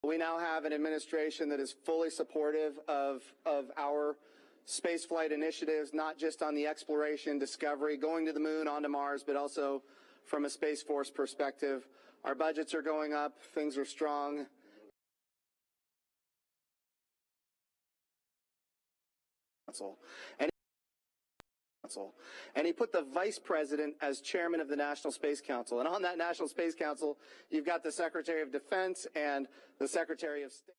We now have an administration that is fully supportive of our spaceflight initiatives, not just on the exploration, discovery, going to the moon, onto Mars, but also from a Space Force perspective. Our budgets are going up, things are strong. And he put the vice president as chairman of the National Space Council. And on that National Space Council, you've got the Secretary of Defense and the Secretary of State.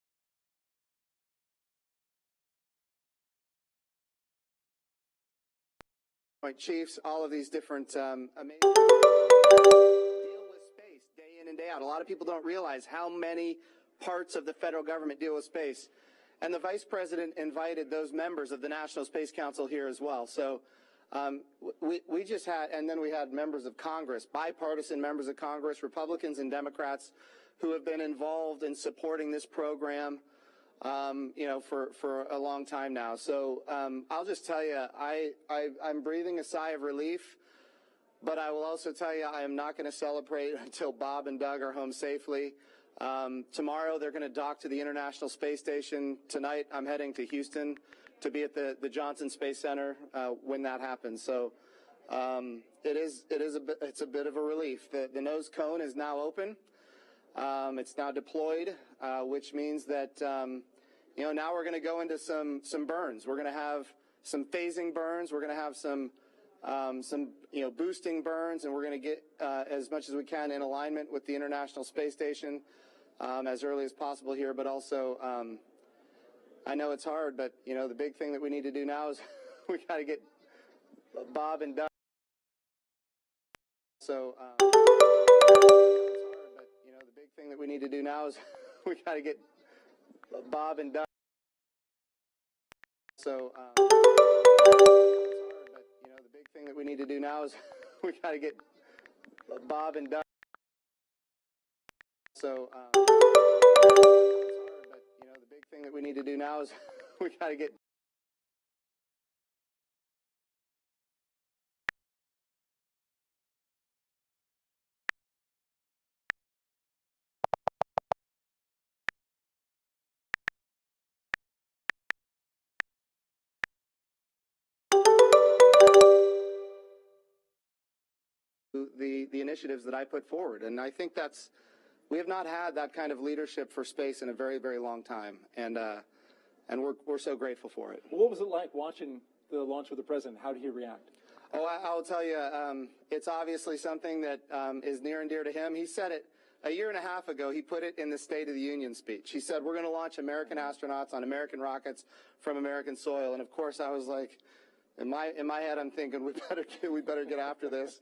Chiefs, all of these different amazing deal with space day in and day out. A lot of people don't realize how many parts of the federal government deal with space. And the vice president invited those members of the National Space Council here as well. So we just had, and then we had members of Congress, bipartisan members of Congress, Republicans and Democrats, who have been involved in supporting this program, for a long time now. So I'll just tell you, I'm breathing a sigh of relief, but I will also tell you I am not going to celebrate until Bob and Doug are home safely. Tomorrow they're going to dock to the International Space Station. Tonight I'm heading to Houston to be at the Johnson Space Center when that happens. So it's a bit of a relief. The nose cone is now open. It's now deployed, which means that now we're going to go into some burns. We're going to have some phasing burns. We're going to have some boosting burns, and we're going to get as much as we can in alignment with the International Space Station as early as possible here. But also, I know it's hard, but the big thing that we need to do now is we got to get Bob and Doug. So the big thing that we need to do now is we got to get Bob and Doug. So the big thing that we need to do now is we got to get Bob and Doug. So the big thing that we need to do now is we got to get the initiatives that I put forward. And I think we have not had that kind of leadership for space in a very, very long time. And we're so grateful for it. What was it like watching the launch with the president? How did he react? Oh, I'll tell you, it's obviously something that is near and dear to him. He said it a year and a half ago. He put it in the State of the Union speech. He said, we're going to launch American astronauts on American rockets from American soil. And of course, I was like, in my head, I'm thinking we better get after this.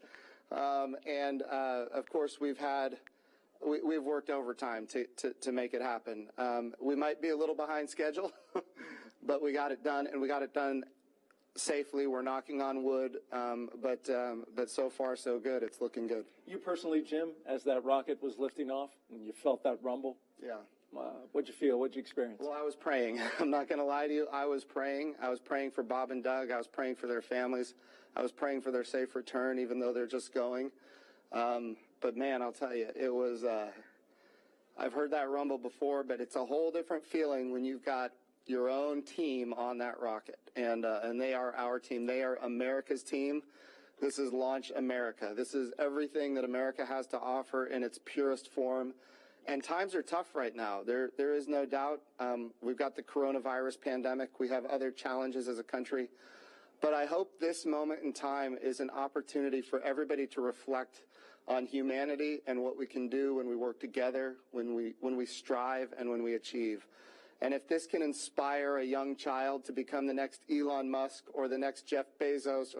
Of course, we've worked overtime to make it happen. We might be a little behind schedule, but we got it done, and we got it done safely. We're knocking on wood, but so far so good. It's looking good. You personally, Jim, as that rocket was lifting off and you felt that rumble? Yeah. What'd you feel? What'd you experience? Well, I was praying. I'm not going to lie to you. I was praying. I was praying for Bob and Doug. I was praying for their families. I was praying for their safe return, even though they're just going. But man, I'll tell you, it was, I've heard that rumble before, but it's a whole different feeling when you've got your own team on that rocket. And they are our team. They are America's team. This is Launch America. This is everything that America has to offer in its purest form. And times are tough right now. There is no doubt. We've got the coronavirus pandemic. We have other challenges as a country. But I hope this moment in time is an opportunity for everybody to reflect on humanity and what we can do when we work together, when we strive, and when we achieve. And if this can inspire a young child to become the next Elon Musk or the next Jeff Bezos